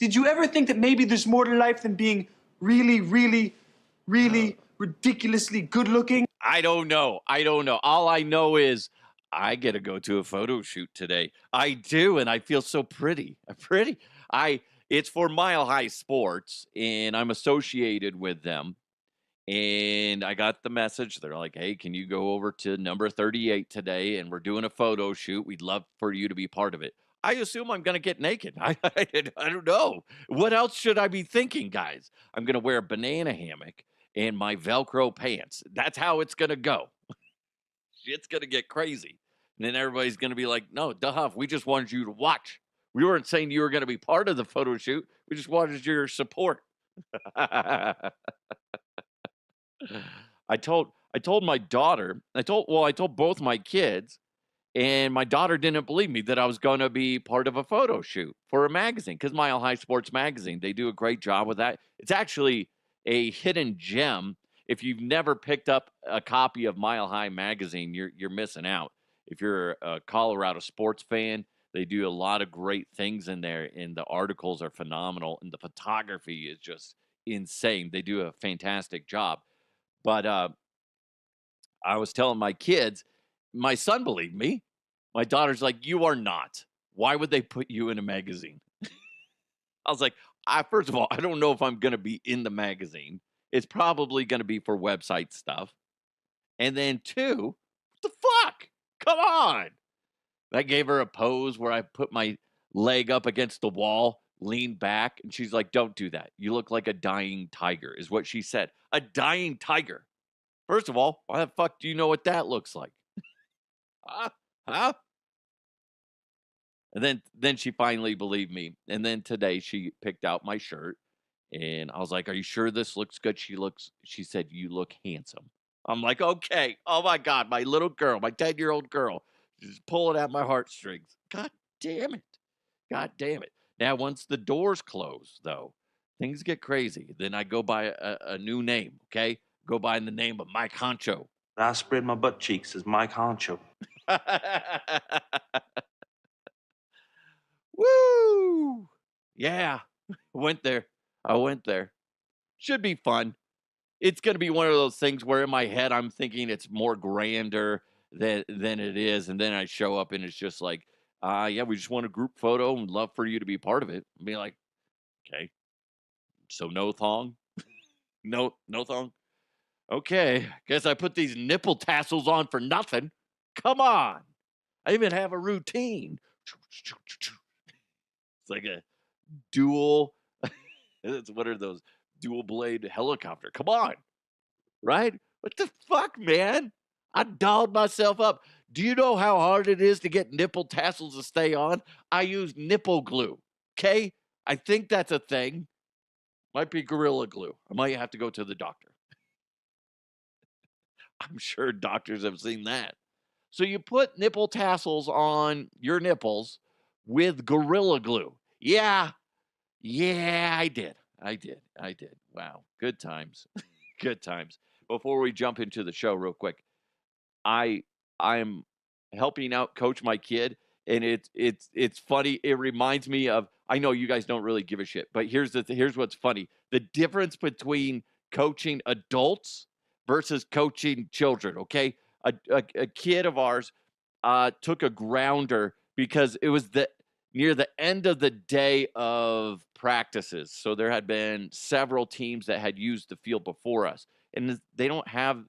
Did you ever think that maybe there's more to life than being really, really, really ridiculously good looking? I don't know. All I know is I get to go to a photo shoot today. I do, and I feel so pretty. It's for Mile High Sports, and I'm associated with them. And I got the message. They're like, "Hey, can you go over to number 38 today? And we're doing a photo shoot. We'd love for you to be part of it." I assume I'm going to get naked. I don't know. What else should I be thinking, guys? I'm going to wear a banana hammock and my Velcro pants. That's how it's going to go. Shit's going to get crazy. And then everybody's going to be like, "No, Duff, we just wanted you to watch. We weren't saying you were going to be part of the photo shoot. We just wanted your support." I told my daughter, I told both my kids, and my daughter didn't believe me that I was going to be part of a photo shoot for a magazine, because Mile High Sports Magazine, they do a great job with that. It's actually a hidden gem. If you've never picked up a copy of Mile High Magazine, you're missing out. If you're a Colorado sports fan, they do a lot of great things in there, and the articles are phenomenal, and the photography is just insane. They do a fantastic job. But I was telling my kids, my son believed me. My daughter's like, "You are not. Why would they put you in a magazine?" I was like, first of all, I don't know if I'm going to be in the magazine. It's probably going to be for website stuff. And then two, what the fuck? Come on. I gave her a pose where I put my leg up against the wall, leaned back, and she's like, "Don't do that. You look like a dying tiger," is what she said. A dying tiger. First of all, why the fuck do you know what that looks like? Huh? Huh? And then she finally believed me. And then today she picked out my shirt, and I was like, "Are you sure this looks good?" She said, "You look handsome." I'm like, "Okay." Oh my God, my little girl, my 10-year-old girl, just pulling at my heartstrings. God damn it. God damn it. Now, once the doors close, though, things get crazy. Then I go by a new name, okay? Go by the name of Mike Honcho. I spread my butt cheeks as Mike Honcho. Woo! Yeah, went there. I went there. Should be fun. It's going to be one of those things where in my head I'm thinking it's more grander than it is, and then I show up and it's just like, yeah, we just want a group photo and love for you to be part of it. Be like, okay, so no thong, no thong. Okay, guess I put these nipple tassels on for nothing. Come on, I even have a routine. It's like a dual. What are those dual blade helicopter? Come on, right? What the fuck, man? I dolled myself up. Do you know how hard it is to get nipple tassels to stay on? I use nipple glue. Okay, I think that's a thing. Might be Gorilla Glue. I might have to go to the doctor. I'm sure doctors have seen that. So you put nipple tassels on your nipples with Gorilla Glue. Yeah, I did. I did. Wow, good times. Good times. Before we jump into the show real quick, I'm helping out coach my kid, and it's funny. It reminds me of, I know you guys don't really give a shit, but here's what's funny. The difference between coaching adults versus coaching children, okay? A kid of ours took a grounder because it was near the end of the day of practices. So there had been several teams that had used the field before us, and they don't have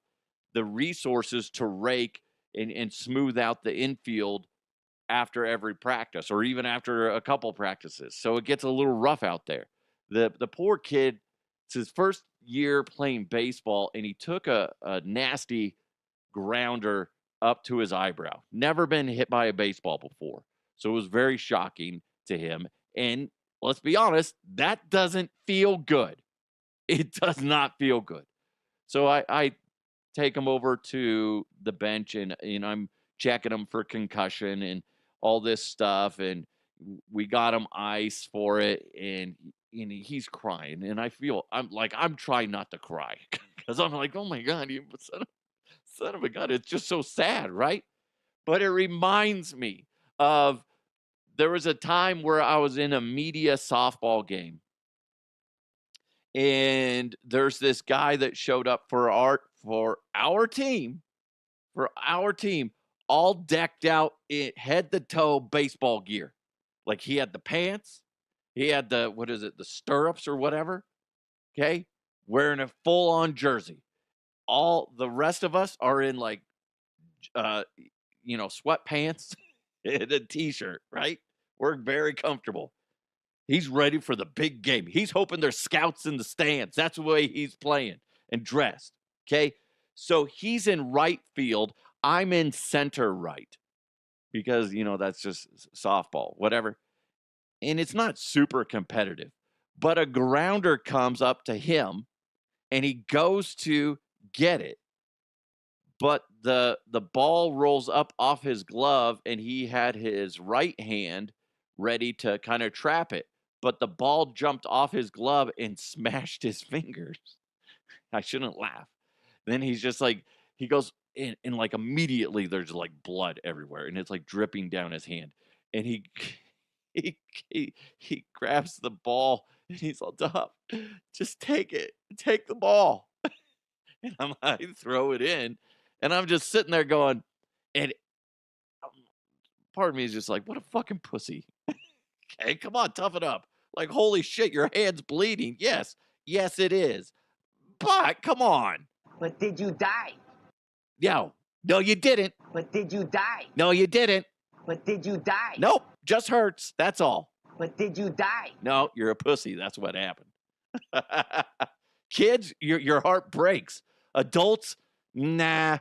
the resources to rake and smooth out the infield after every practice or even after a couple practices. So it gets a little rough out there. The poor kid, it's his first year playing baseball, and he took a nasty grounder up to his eyebrow. Never been hit by a baseball before. So it was very shocking to him. And let's be honest, that doesn't feel good. It does not feel good. So I take him over to the bench, and I'm checking him for concussion and all this stuff. And we got him ice for it. And he's crying. And I'm trying not to cry because I'm like, oh my God, you son of a gun. It's just so sad, right? But it reminds me of There was a time where I was in a media softball game, and there's this guy that showed up for our team, all decked out in head to toe baseball gear. Like he had the pants, he had the the stirrups or whatever. Okay, wearing a full on jersey. All the rest of us are in like sweatpants and a t-shirt, right? We're very comfortable. He's ready for the big game. He's hoping there's scouts in the stands. That's the way he's playing and dressed. Okay. So he's in right field. I'm in center right because, that's just softball, whatever. And it's not super competitive, but a grounder comes up to him and he goes to get it. But the ball rolls up off his glove and he had his right hand ready to kind of trap it. But the ball jumped off his glove and smashed his fingers. I shouldn't laugh. Then he's just like, he goes in and like immediately there's like blood everywhere and it's like dripping down his hand. And he he grabs the ball and he's all, "Duh, just take it. Take the ball." And I throw it in. And I'm just sitting there going, and part of me is just like, what a fucking pussy. Okay, come on, tough it up. Like, holy shit, your hand's bleeding. Yes, it is. But come on. But did you die? No, you didn't. But did you die? No, you didn't. But did you die? Nope, just hurts. That's all. But did you die? No, you're a pussy. That's what happened. Kids, your heart breaks. Adults, nah,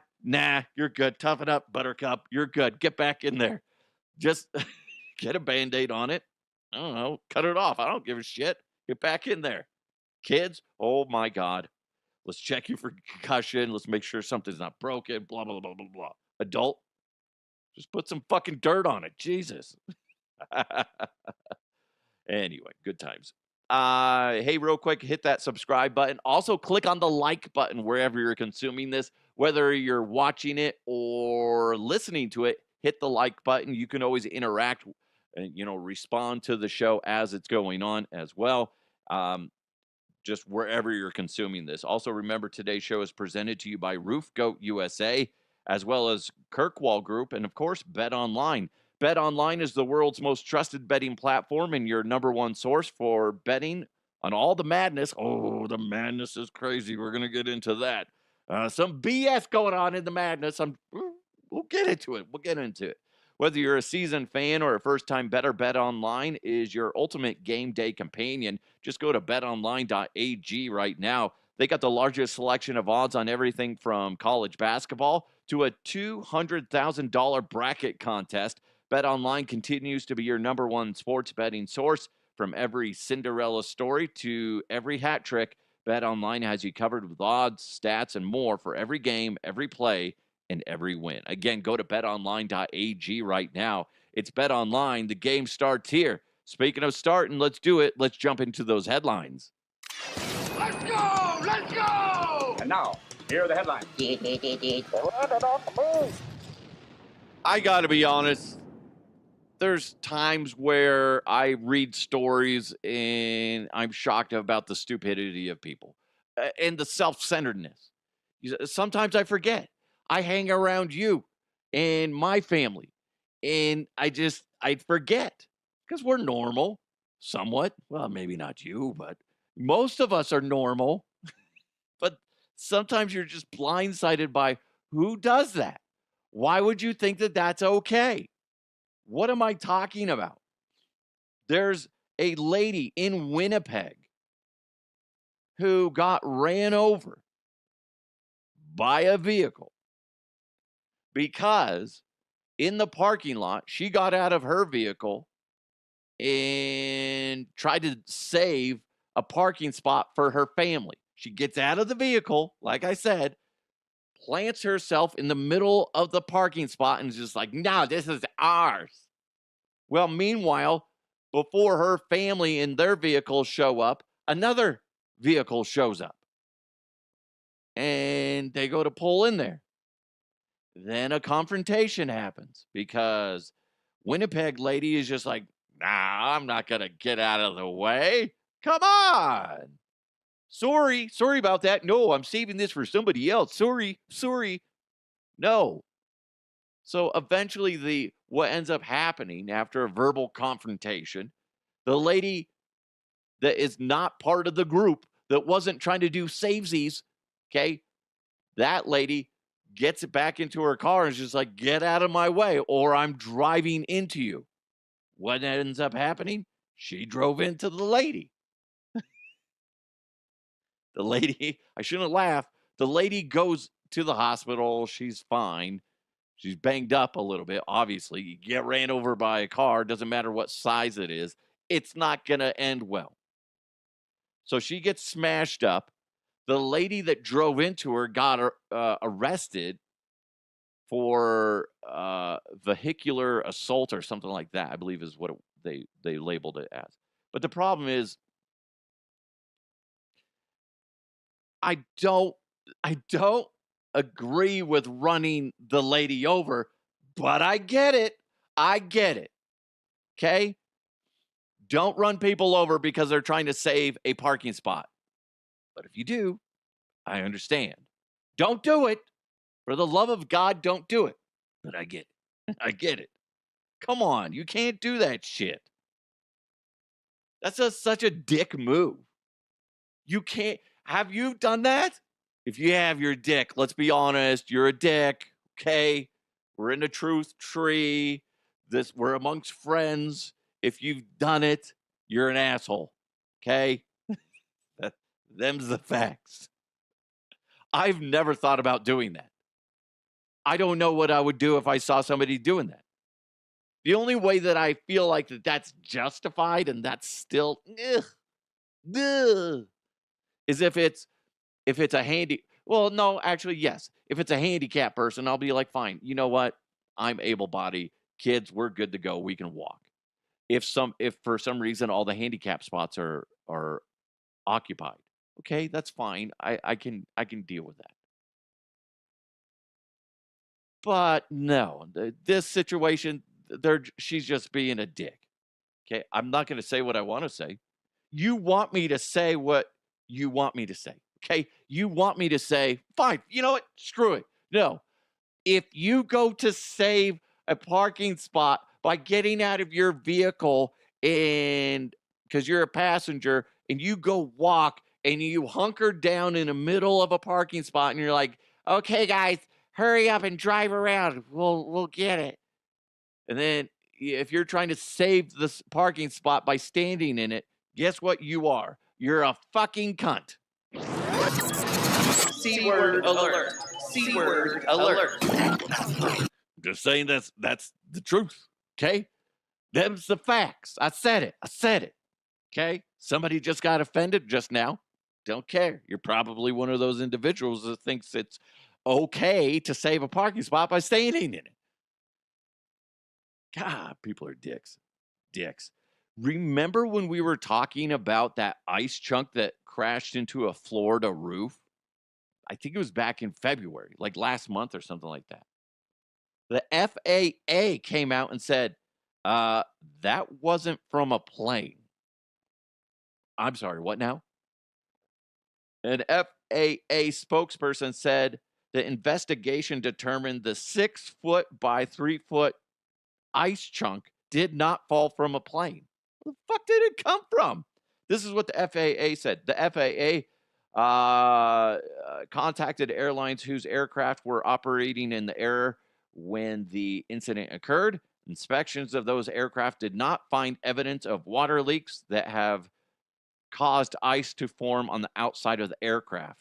you're good. Toughen up, buttercup. You're good. Get back in there. Just get a Band-Aid on it. I don't know. Cut it off. I don't give a shit. Get back in there. Kids, oh my God. Let's check you for concussion. Let's make sure something's not broken. Blah, blah, blah, blah, blah. Adult, just put some fucking dirt on it. Jesus. Anyway, good times. Hey, real quick, hit that subscribe button. Also, click on the like button wherever you're consuming this. Whether you're watching it or listening to it, hit the like button. You can always interact and, respond to the show as it's going on as well. Just wherever you're consuming this. Also, remember today's show is presented to you by Roof Goat USA, as well as Kirkwall Group, and of course, Bet Online. Bet Online is the world's most trusted betting platform and your number one source for betting on all the madness. Oh, the madness is crazy. We're going to get into that. Some BS going on in the madness. We'll get into it. Whether you're a seasoned fan or a first-time bettor, Bet Online is your ultimate game day companion. Just go to betonline.ag right now. They got the largest selection of odds on everything from college basketball to a $200,000 bracket contest. BetOnline continues to be your number one sports betting source. From every Cinderella story to every hat trick, BetOnline has you covered with odds, stats, and more for every game, every play, and every win. Again, go to betonline.ag right now. It's BetOnline. The game starts here. Speaking of starting, let's do it. Let's jump into those headlines. Let's go! Let's go! And now, here are the headlines. I got to be honest. There's times where I read stories and I'm shocked about the stupidity of people and the self-centeredness. Sometimes I forget. I hang around you and my family, and I forget because we're normal, somewhat. Well, maybe not you, but most of us are normal. But sometimes you're just blindsided by who does that. Why would you think that that's okay? What am I talking about? There's a lady in Winnipeg who got ran over by a vehicle because in the parking lot, she got out of her vehicle and tried to save a parking spot for her family. She gets out of the vehicle, like I said, plants herself in the middle of the parking spot and is just like, no, this is ours. Well, meanwhile, before her family and their vehicles show up, another vehicle shows up. And they go to pull in there. Then a confrontation happens because Winnipeg lady is just like, nah, I'm not going to get out of the way. Come on. Sorry about that. No, I'm saving this for somebody else. Sorry. No. So eventually what ends up happening after a verbal confrontation, the lady that is not part of the group that wasn't trying to do savesies, okay, that lady gets it back into her car and is just like, get out of my way or I'm driving into you. What ends up happening? She drove into the lady. The lady, I shouldn't laugh. The lady goes to the hospital. She's fine. She's banged up a little bit. Obviously, you get ran over by a car. Doesn't matter what size it is. It's not going to end well. So she gets smashed up. The lady that drove into her got arrested for vehicular assault or something like that, I believe is what they labeled it as. But the problem is, I don't agree with running the lady over, but I get it. Okay? Don't run people over because they're trying to save a parking spot. But if you do, I understand. Don't do it. For the love of God, don't do it. But I get it. I get it. Come on, you can't do that shit. That's such a dick move. You can't. Have you done that? If you have, you're a dick. Let's be honest. You're a dick. Okay? We're in the truth tree. We're amongst friends. If you've done it, you're an asshole. Okay? Them's the facts. I've never thought about doing that. I don't know what I would do if I saw somebody doing that. The only way that I feel like that's justified and that's still is if it's a yes. If it's a handicapped person, I'll be like, fine. You know what? I'm able-bodied. Kids, we're good to go. We can walk. If for some reason all the handicap spots are occupied, okay, that's fine. I can deal with that. But no, this situation, she's just being a dick. Okay, I'm not going to say what I want to say. You want me to say what you want me to say. Okay, you want me to say, fine, you know what? Screw it. No, if you go to save a parking spot by getting out of your vehicle and because you're a passenger and you go walk and you hunker down in the middle of a parking spot and you're like, okay, guys, hurry up and drive around. We'll get it. And then if you're trying to save this parking spot by standing in it, guess what you are? You're a fucking cunt. C-word alert. C-word alert. I'm just saying that's the truth. Okay? Them's the facts. I said it. Okay? Somebody just got offended just now. Don't care. You're probably one of those individuals that thinks it's okay to save a parking spot by standing in it. God, people are dicks. Remember when we were talking about that ice chunk that crashed into a Florida roof? I think it was back in February, like last month or something like that. The FAA came out and said, that wasn't from a plane. I'm sorry, what now? An FAA spokesperson said the investigation determined the 6-foot by 3-foot ice chunk did not fall from a plane. Where the fuck did it come from? This is what the FAA said. The FAA contacted airlines whose aircraft were operating in the air when the incident occurred. Inspections of those aircraft did not find evidence of water leaks that have caused ice to form on the outside of the aircraft.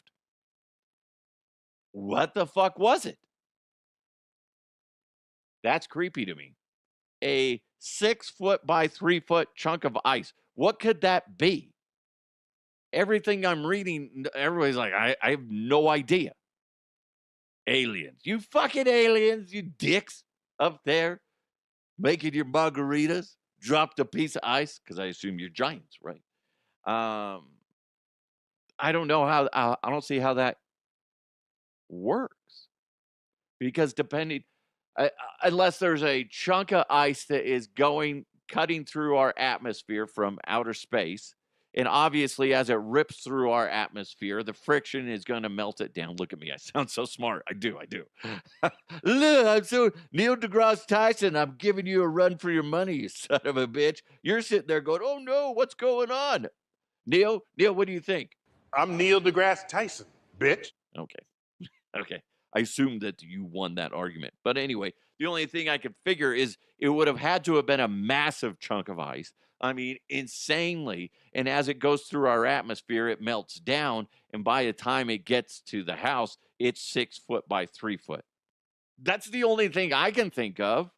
What the fuck was it? That's creepy to me. A 6-foot by 3-foot chunk of ice. What could that be? Everything I'm reading, everybody's like, I have no idea. Aliens. You fucking aliens, you dicks up there making your margaritas, dropped a piece of ice, because I assume you're giants, right? I don't know how, I don't see how that works. Because depending, Unless there's a chunk of ice that is cutting through our atmosphere from outer space. And obviously, as it rips through our atmosphere, the friction is going to melt it down. Look at me. I sound so smart. I do. Look, I'm so Neil deGrasse Tyson. I'm giving you a run for your money, you son of a bitch. You're sitting there going, oh, no, what's going on? Neil, what do you think? I'm Neil deGrasse Tyson, bitch. Okay. I assumed that you won that argument. But anyway, the only thing I could figure is it would have had to have been a massive chunk of ice. I mean, insanely. And as it goes through our atmosphere, it melts down. And by the time it gets to the house, it's 6 foot by 3 foot. That's the only thing I can think of.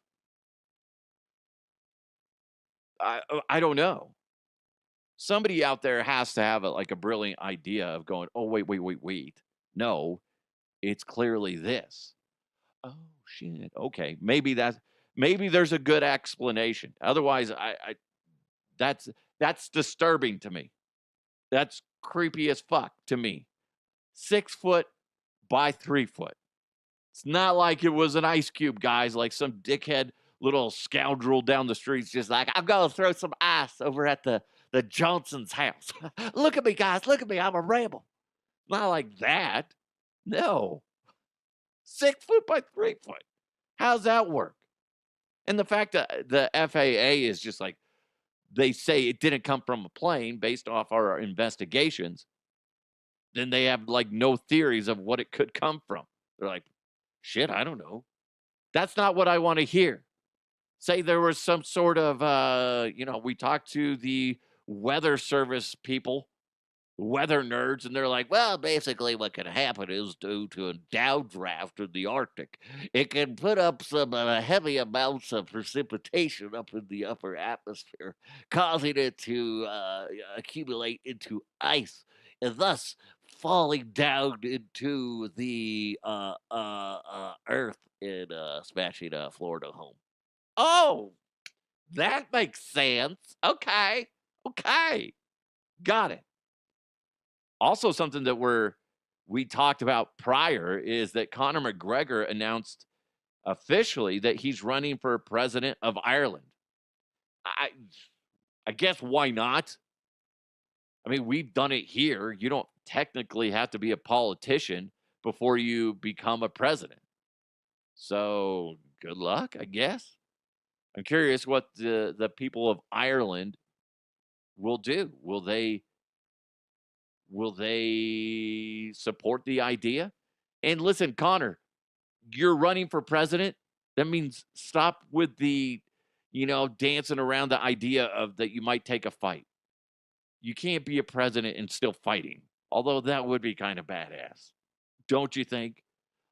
I don't know. Somebody out there has to have a brilliant idea of going, oh, wait. No, it's clearly this. Oh, shit. Okay. Maybe there's a good explanation. Otherwise, that's disturbing to me. That's creepy as fuck to me. 6 foot by 3 foot. It's not like it was an ice cube, guys, like some dickhead little scoundrel down the streets just like, I'm going to throw some ice over at the Johnson's house. Look at me, guys. Look at me. I'm a rebel. Not like that. No. 6 foot by 3 foot. How's that work? And the fact that the FAA is just like, they say it didn't come from a plane based off our investigations, then they have like no theories of what it could come from. They're like, shit, I don't know. That's not what I want to hear. Say there was some sort of, we talked to the weather service people, weather nerds, and they're like, well, basically what can happen is due to a downdraft in the Arctic, it can put up some heavy amounts of precipitation up in the upper atmosphere, causing it to accumulate into ice, and thus falling down into the earth and smashing a Florida home. Oh, that makes sense. Okay. Got it. Also, something that we talked about prior is that Conor McGregor announced officially that he's running for president of Ireland. I guess why not? I mean, we've done it here. You don't technically have to be a politician before you become a president. So good luck, I guess. I'm curious what the people of Ireland will do. Will they support the idea? And listen, Connor, you're running for president. That means stop with the, dancing around the idea of that you might take a fight. You can't be a president and still fighting, although that would be kind of badass. Don't you think?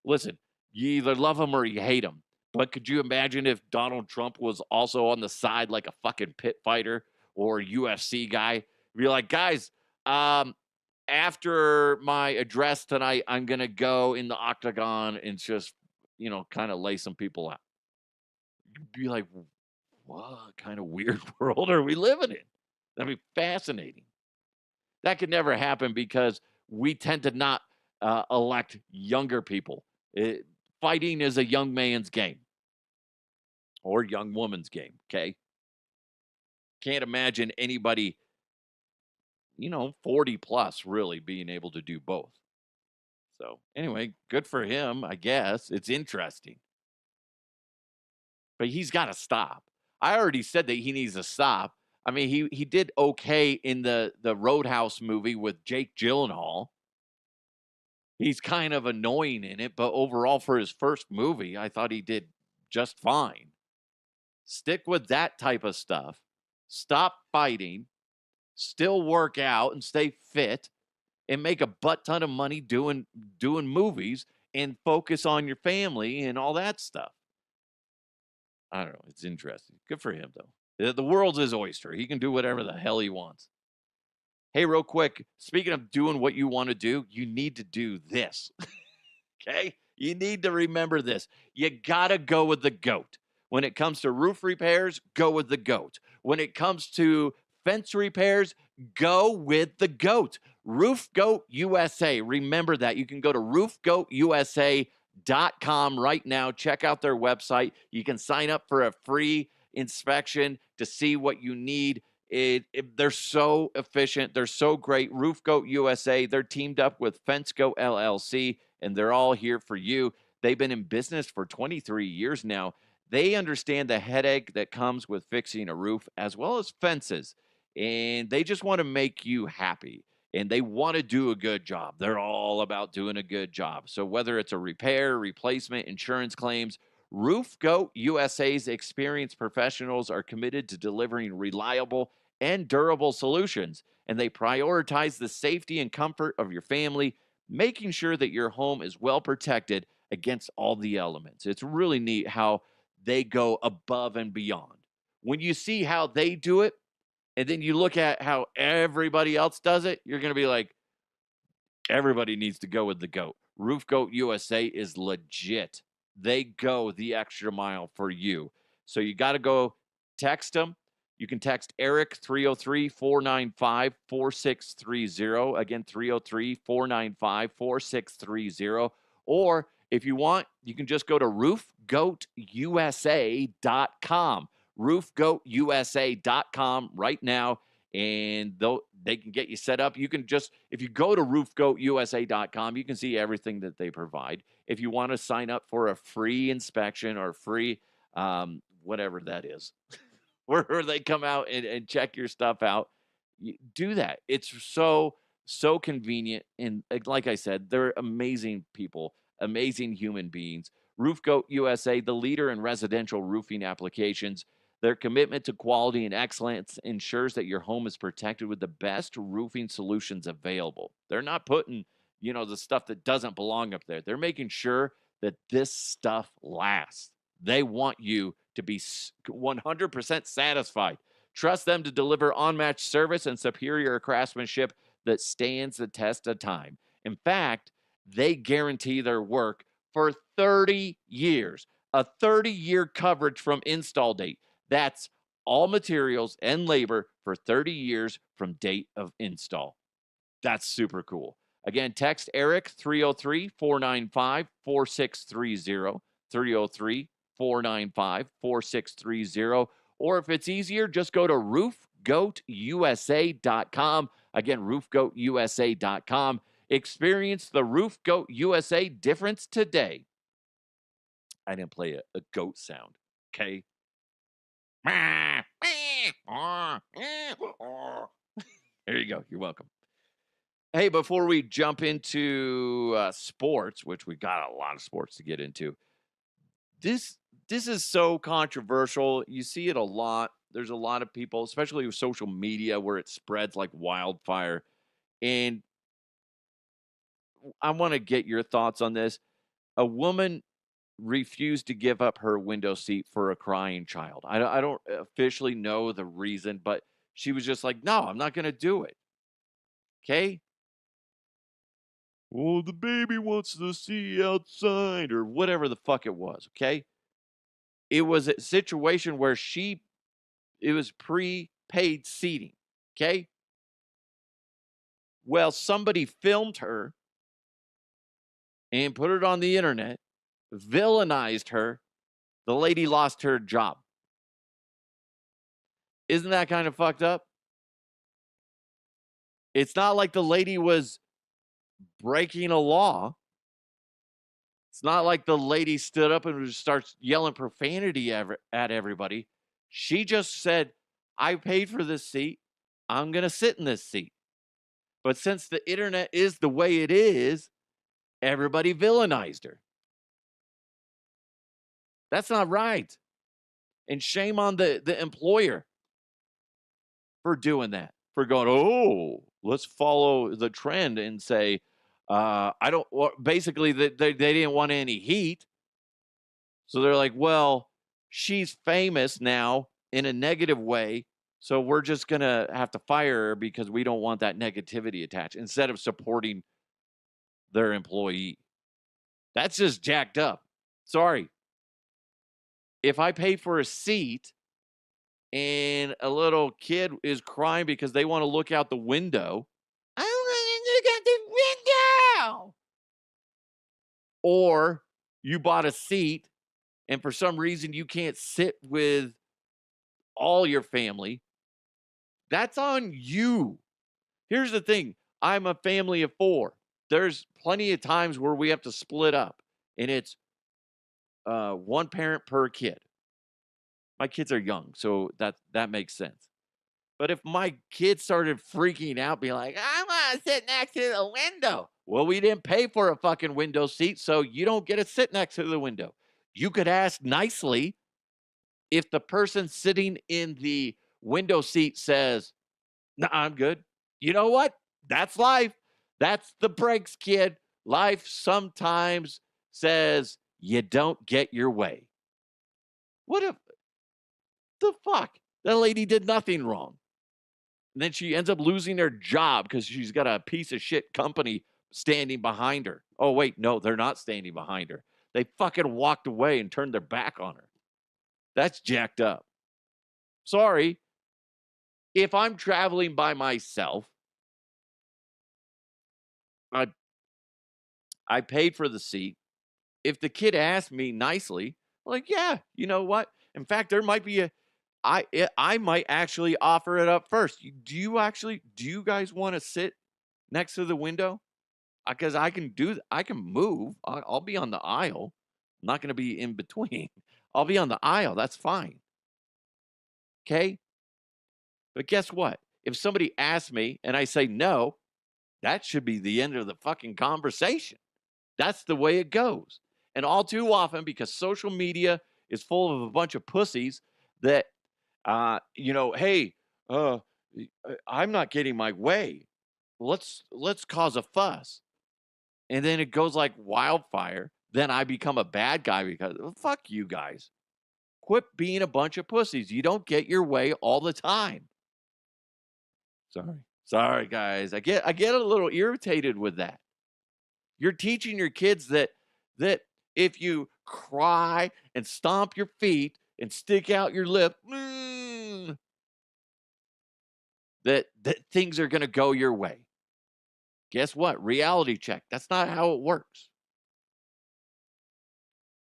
Listen, you either love him or you hate him. But could you imagine if Donald Trump was also on the side like a fucking pit fighter or UFC guy? Be like, guys, after my address tonight, I'm going to go in the octagon and just, kind of lay some people out. You'd be like, what kind of weird world are we living in? That'd be fascinating. That could never happen because we tend to not elect younger people. Fighting is a young man's game or young woman's game, okay? Can't imagine anybody, 40 plus really being able to do both. So anyway, good for him, I guess. It's interesting. But he's got to stop. I already said that he needs to stop. I mean, he did okay in the Roadhouse movie with Jake Gyllenhaal. He's kind of annoying in it, but overall for his first movie, I thought he did just fine. Stick with that type of stuff. Stop fighting. Still work out and stay fit and make a butt ton of money doing movies and focus on your family and all that stuff. I don't know. It's interesting. Good for him, though. The world's his oyster. He can do whatever the hell he wants. Hey, real quick, speaking of doing what you want to do, you need to do this. Okay? You need to remember this. You got to go with the GOAT. When it comes to roof repairs, go with the GOAT. When it comes to fence repairs, go with the GOAT. Roof Goat USA. Remember that. You can go to roofgoatusa.com roofgoatusa.com right now. Check out their website. You can sign up for a free inspection to see what you need. They're so efficient. They're so great. Roof Goat USA, they're teamed up with Fenceco LLC, and they're all here for you. They've been in business for 23 years now. They understand the headache that comes with fixing a roof as well as fences, and they just want to make you happy, and they want to do a good job. They're all about doing a good job. So whether it's a repair, replacement, insurance claims, Roof Goat USA's experienced professionals are committed to delivering reliable and durable solutions, and they prioritize the safety and comfort of your family, making sure that your home is well protected against all the elements. It's really neat how they go above and beyond. When you see how they do it, and then you look at how everybody else does it, you're going to be like, everybody needs to go with the GOAT. Roof Goat USA is legit. They go the extra mile for you. So you got to go text them. You can text Eric 303-495-4630. Again, 303-495-4630. Or if you want, you can just go to roofgoatusa.com. roofgoatusa.com right now, and they can get you set up. You can just, if you go to roofgoatusa.com, you can see everything that they provide. If you want to sign up for a free inspection or free whatever that is, where they come out and check your stuff out, do that. It's so convenient. And like I said, they're amazing people, amazing human beings. Roof Goat USA, the leader in residential roofing applications. Their commitment to quality and excellence ensures that your home is protected with the best roofing solutions available. They're not putting, the stuff that doesn't belong up there. They're making sure that this stuff lasts. They want you to be 100% satisfied. Trust them to deliver unmatched service and superior craftsmanship that stands the test of time. In fact, they guarantee their work for 30 years, a 30-year coverage from install date. That's all materials and labor for 30 years from date of install. That's super cool. Again, text Eric 303-495-4630, 303-495-4630. Or if it's easier, just go to roofgoatusa.com. Again, roofgoatusa.com. Experience the Roof Goat USA difference today. I didn't play a goat sound, okay? There you go. You're welcome. Hey, before we jump into sports, which we got a lot of sports to get into, this is so controversial. You see it a lot. There's a lot of people, especially with social media, where it spreads like wildfire. And I want to get your thoughts on this. A woman refused to give up her window seat for a crying child. I don't officially know the reason, but she was just like, no, I'm not going to do it. Okay? Well, the baby wants to see outside or whatever the fuck it was, okay? It was a situation where it was prepaid seating, okay? Well, somebody filmed her and put it on the internet, villainized her. The lady lost her job. Isn't that kind of fucked up? It's not like the lady was breaking a law. It's not like the lady stood up and starts yelling profanity at everybody. She just said, I paid for this seat. I'm going to sit in this seat. But since the internet is the way it is, everybody villainized her. That's not right. And shame on the employer for doing that, for going, oh, let's follow the trend and say, basically they didn't want any heat. So they're like, well, she's famous now in a negative way, so we're just going to have to fire her because we don't want that negativity attached, instead of supporting their employee. That's just jacked up. Sorry. If I pay for a seat and a little kid is crying because they want to look out the window, I want to look out the window. Or you bought a seat and for some reason you can't sit with all your family, that's on you. Here's the thing. I'm a family of 4. There's plenty of times where we have to split up, and it's one parent per kid. My kids are young, so that makes sense. But if my kids started freaking out, being like, I want to sit next to the window. Well, we didn't pay for a fucking window seat, so you don't get to sit next to the window. You could ask nicely if the person sitting in the window seat says, no, I'm good. You know what? That's life. That's the breaks, kid. Life sometimes says you don't get your way. What if the fuck? That lady did nothing wrong. And then she ends up losing her job because she's got a piece of shit company standing behind her. Oh, wait, no, they're not standing behind her. They fucking walked away and turned their back on her. That's jacked up. Sorry. If I'm traveling by myself, I paid for the seat. If the kid asked me nicely, like, yeah, you know what? In fact, there might be I might actually offer it up first. Do you guys want to sit next to the window? Because I can move. I'll be on the aisle. I'm not going to be in between. I'll be on the aisle. That's fine. Okay? But guess what? If somebody asks me and I say no, that should be the end of the fucking conversation. That's the way it goes. And all too often, because social media is full of a bunch of pussies that, hey, I'm not getting my way. Let's cause a fuss. And then it goes like wildfire. Then I become a bad guy because, well, fuck you guys. Quit being a bunch of pussies. You don't get your way all the time. Sorry, guys. I get a little irritated with that. You're teaching your kids that if you cry and stomp your feet and stick out your lip, that things are going to go your way. Guess what? Reality check. That's not how it works.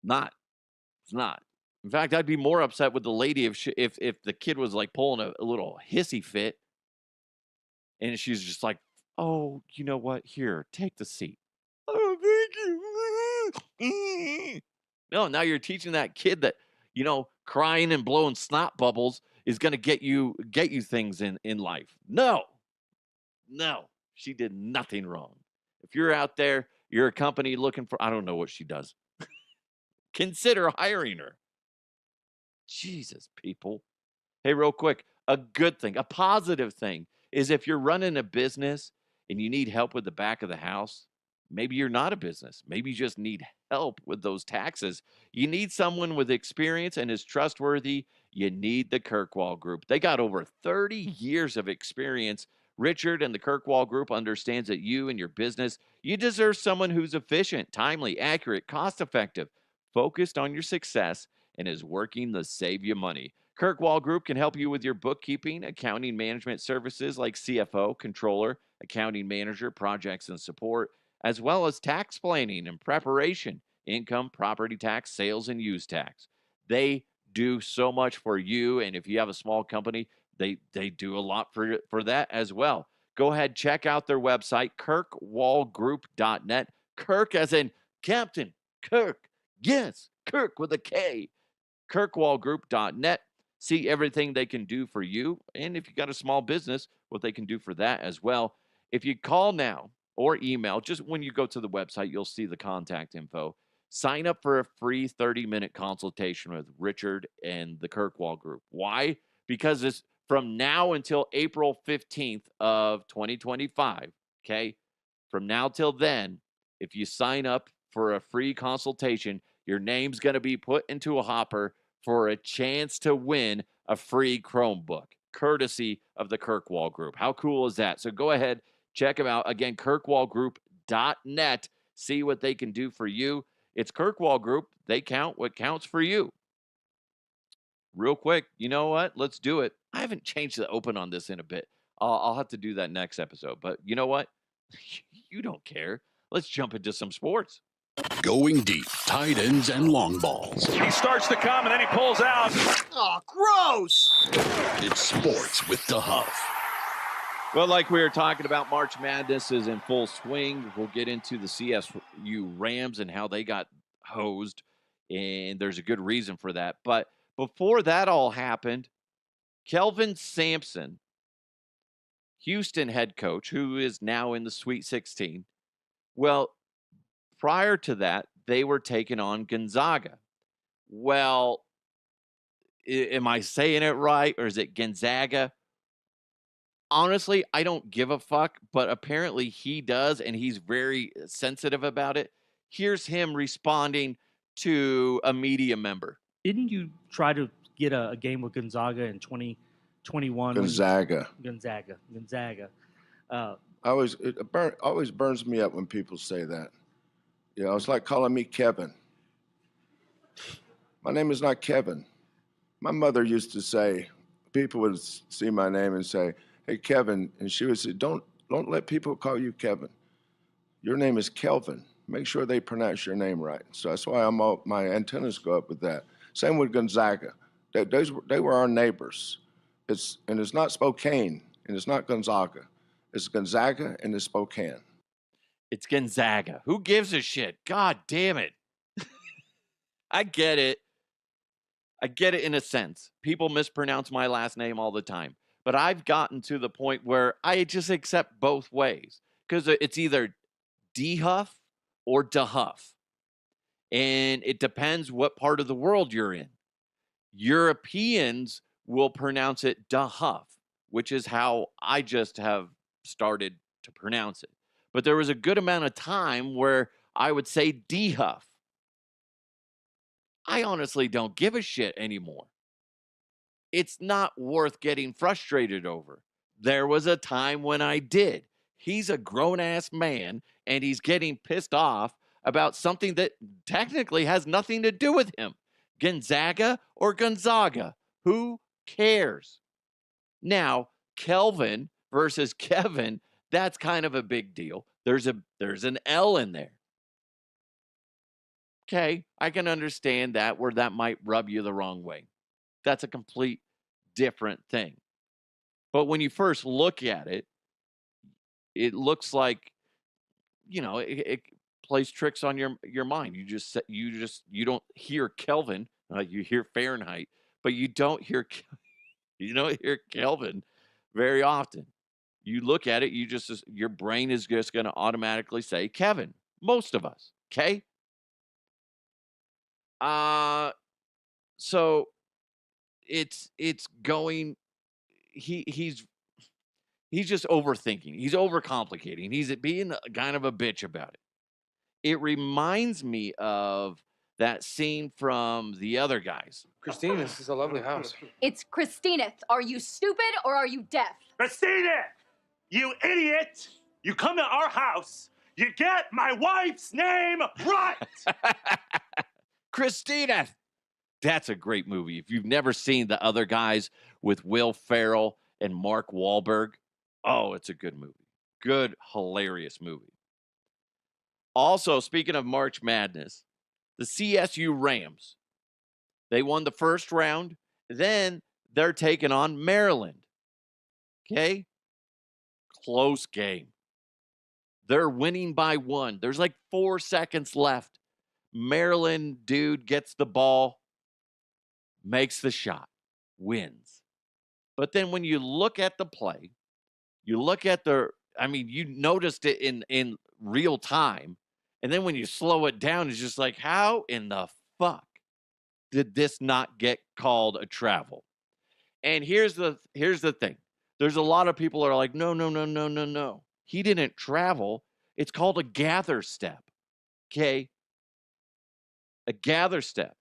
It's not. In fact, I'd be more upset with the lady if the kid was like pulling a little hissy fit, and she's just like, "Oh, you know what? Here, take the seat." Oh, thank you. No, now you're teaching that kid that, crying and blowing snot bubbles is going to get you things in life. No, she did nothing wrong. If you're out there, you're a company looking for, I don't know what she does. Consider hiring her. Jesus, people. Hey, real quick, a good thing, a positive thing is if you're running a business and you need help with the back of the house, maybe you're not a business. Maybe you just need help with those taxes. You need someone with experience and is trustworthy. You need the Kirkwall Group. They got over 30 years of experience. Richard and the Kirkwall Group understands that you and your business, you deserve someone who's efficient, timely, accurate, cost-effective, focused on your success, and is working to save you money. Kirkwall Group can help you with your bookkeeping, accounting management services like CFO, controller, accounting manager, projects and support, as well as tax planning and preparation, income, property tax, sales, and use tax. They do so much for you, and if you have a small company, they do a lot for that as well. Go ahead, check out their website, kirkwallgroup.net. Kirk as in Captain Kirk. Yes, Kirk with a K. kirkwallgroup.net. See everything they can do for you, and if you got a small business, what they can do for that as well. If you call now or email, just when you go to the website, you'll see the contact info. Sign up for a free 30-minute consultation with Richard and the Kirkwall Group. Why? Because it's from now until April 15th of 2025, okay? From now till then, if you sign up for a free consultation, your name's going to be put into a hopper for a chance to win a free Chromebook, courtesy of the Kirkwall Group. How cool is that? So go ahead, check them out. Again, kirkwallgroup.net. See what they can do for you. It's Kirkwall Group. They count what counts for you. Real quick, you know what? Let's do it. I haven't changed the open on this in a bit. I'll have to do that next episode. But you know what? You don't care. Let's jump into some sports. Going deep, tight ends and long balls. He starts to come and then he pulls out. Oh, gross! It's sports with the Huff. Well, like we were talking about, March Madness is in full swing. We'll get into the CSU Rams and how they got hosed, and there's a good reason for that. But before that all happened, Kelvin Sampson, Houston head coach, who is now in the Sweet 16, well, prior to that, they were taking on Gonzaga. Well, am I saying it right, or is it Gonzaga? Honestly, I don't give a fuck, but apparently he does, and he's very sensitive about it. Here's him responding to a media member. Didn't you try to get a game with Gonzaga in 2021? Gonzaga. Gonzaga. Always burns me up when people say that. You know, it's like calling me Kevin. My name is not Kevin. My mother used to say, people would see my name and say, "Hey, Kevin," and she would say, don't let people call you Kevin. Your name is Kelvin. Make sure they pronounce your name right. So that's why my antennas go up with that. Same with Gonzaga. They were our neighbors. It's not Spokane, and it's not Gonzaga. It's Gonzaga and it's Spokane. It's Gonzaga. Who gives a shit? God damn it. I get it. I get it in a sense. People mispronounce my last name all the time. But I've gotten to the point where I just accept both ways. Because it's either D-Huff or DeHuff. And it depends what part of the world you're in. Europeans will pronounce it DeHuff, which is how I just have started to pronounce it. But there was a good amount of time where I would say D-Huff. I honestly don't give a shit anymore. It's not worth getting frustrated over. There was a time when I did. He's a grown-ass man, and he's getting pissed off about something that technically has nothing to do with him. Gonzaga or Gonzaga? Who cares? Now, Kelvin versus Kevin, that's kind of a big deal. There's an L in there. Okay, I can understand that, where that might rub you the wrong way. That's a complete different thing. But when you first look at it, it looks like, you know, it plays tricks on your mind. You don't hear Kelvin, you hear Fahrenheit, but you don't hear Kelvin very often. You look at it, your brain is just going to automatically say Kevin. Most of us, okay? So it's going. He's just overthinking. He's overcomplicating. He's being kind of a bitch about it. It reminds me of that scene from The Other Guys. Christine, this is a lovely house. It's Christina. Are you stupid or are you deaf? Christina! You idiot! You come to our house, you get my wife's name right! Christina. That's a great movie. If you've never seen The Other Guys with Will Ferrell and Mark Wahlberg, oh, it's a good movie. Good, hilarious movie. Also, speaking of March Madness, the CSU Rams, they won the first round. Then they're taking on Maryland. Okay? Close game. They're winning by 1. There's like 4 seconds left. Maryland dude gets the ball, makes the shot, wins. But then when you look at the play, you look at you noticed it in real time. And then when you slow it down, it's just like, how in the fuck did this not get called a travel? And here's the thing. There's a lot of people that are like, no. He didn't travel. It's called a gather step. Okay? A gather step.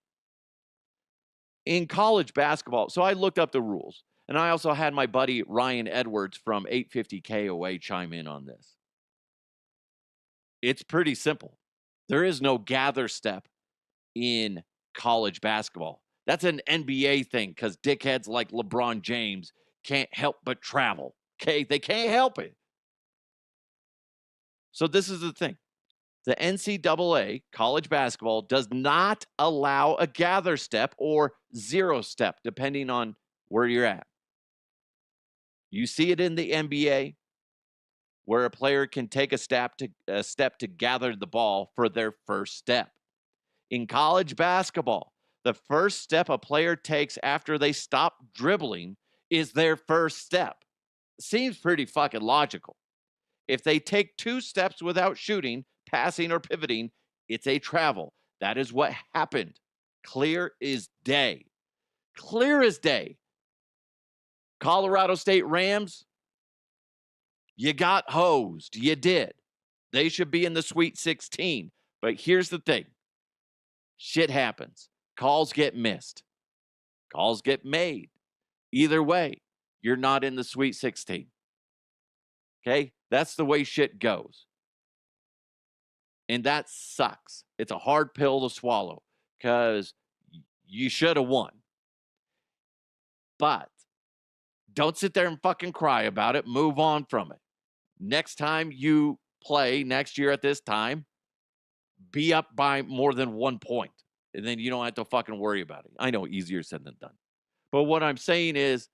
In college basketball, so I looked up the rules. And I also had my buddy Ryan Edwards from 850 KOA chime in on this. It's pretty simple. There is no gather step in college basketball. That's an NBA thing because dickheads like LeBron James can't help but travel. Okay? They can't help it. So this is the thing. The NCAA, college basketball, does not allow a gather step or zero step, depending on where you're at. You see it in the NBA, where a player can take a step to gather the ball for their first step. In college basketball, the first step a player takes after they stop dribbling is their first step. Seems pretty fucking logical. If they take 2 steps without shooting, passing, or pivoting, it's a travel. That is what happened. Clear as day. Clear as day. Colorado State Rams, you got hosed. You did. They should be in the Sweet 16. But here's the thing. Shit happens. Calls get missed. Calls get made. Either way, you're not in the Sweet 16. Okay? That's the way shit goes. And that sucks. It's a hard pill to swallow because you should have won. But don't sit there and fucking cry about it. Move on from it. Next time you play next year at this time, be up by more than 1 point. And then you don't have to fucking worry about it. I know, easier said than done. But what I'm saying is,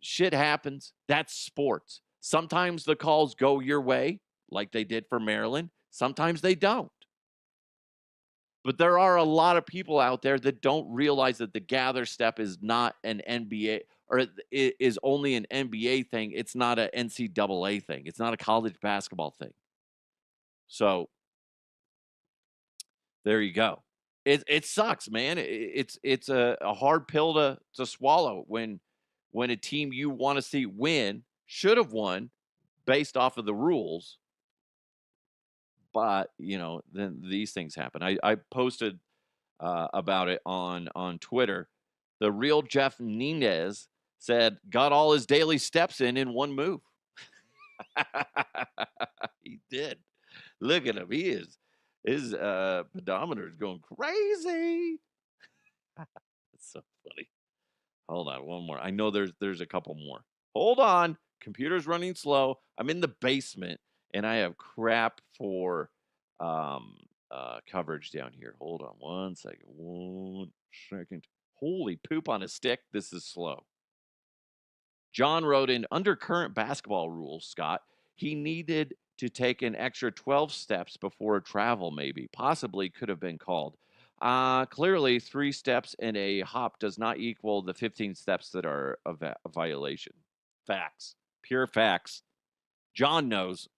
shit happens. That's sports. Sometimes the calls go your way, like they did for Maryland. Sometimes they don't. But there are a lot of people out there that don't realize that the gather step is not an NBA, or it is only an NBA thing. It's not an NCAA thing. It's not a college basketball thing. So there you go. It sucks, man. It's a hard pill to swallow when a team you want to see win should have won based off of the rules. But, then these things happen. I posted about it on Twitter. The real Jeff Nunez said, got all his daily steps in one move. He did. Look at him. His pedometer is going crazy. That's so funny. Hold on, one more. I know there's a couple more. Hold on. Computer's running slow. I'm in the basement, and I have crap for coverage down here. Hold on 1 second. 1 second. Holy poop on a stick. This is slow. John wrote in, under current basketball rules, Scott, he needed to take an extra 12 steps before a travel, maybe. Possibly could have been called. Clearly, 3 steps and a hop does not equal the 15 steps that are a violation. Facts. Pure facts. John knows.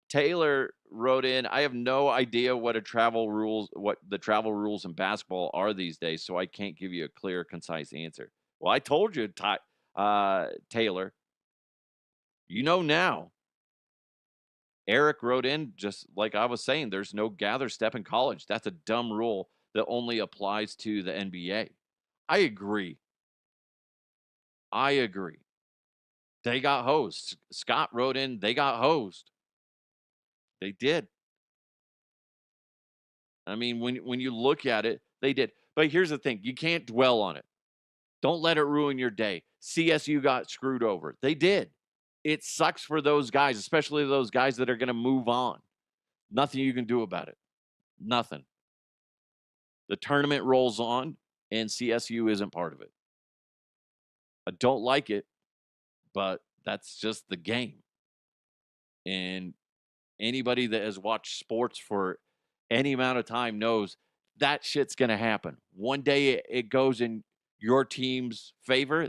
Taylor wrote in, I have no idea what the travel rules in basketball are these days, so I can't give you a clear, concise answer. Well, I told you, Taylor. You know now. Eric wrote in, just like I was saying, there's no gather step in college. That's a dumb rule that only applies to the NBA. I agree. They got hosed. Scott wrote in, they got hosed. They did. I mean, when you look at it, they did. But here's the thing. You can't dwell on it. Don't let it ruin your day. CSU got screwed over. They did. It sucks for those guys, especially those guys that are going to move on. Nothing you can do about it. Nothing. The tournament rolls on, and CSU isn't part of it. I don't like it, but that's just the game. And anybody that has watched sports for any amount of time knows that shit's going to happen. One day it goes in your team's favor.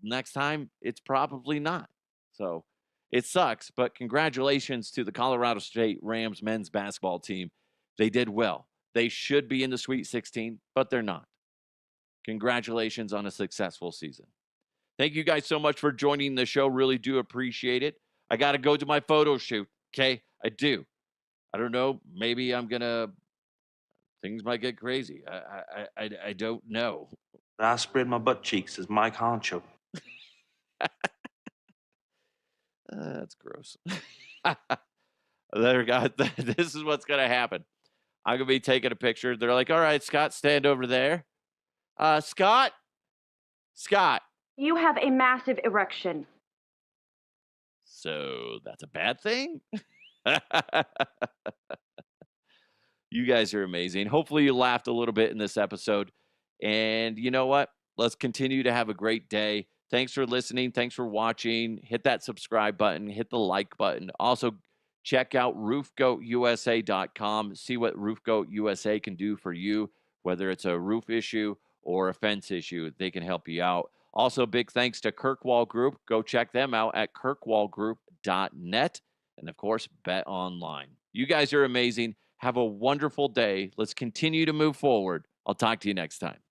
Next time, it's probably not. So it sucks, but congratulations to the Colorado State Rams men's basketball team. They did well. They should be in the Sweet 16, but they're not. Congratulations on a successful season. Thank you guys so much for joining the show. Really do appreciate it. I got to go to my photo shoot, okay? I do. I don't know. Maybe things might get crazy. I don't know. I spread my butt cheeks as Mike Honcho. That's gross. There, God, this is what's going to happen. I'm going to be taking a picture. They're like, all right, Scott, stand over there. Scott. You have a massive erection. So that's a bad thing? You guys are amazing. Hopefully you laughed a little bit in this episode. And you know what? Let's continue to have a great day. Thanks for listening. Thanks for watching. Hit that subscribe button. Hit the like button. Also, check out roofgoatusa.com. See what Roof Goat USA can do for you, whether it's a roof issue or a fence issue. They can help you out. Also, big thanks to Kirkwall Group. Go check them out at kirkwallgroup.net. And, of course, Bet Online. You guys are amazing. Have a wonderful day. Let's continue to move forward. I'll talk to you next time.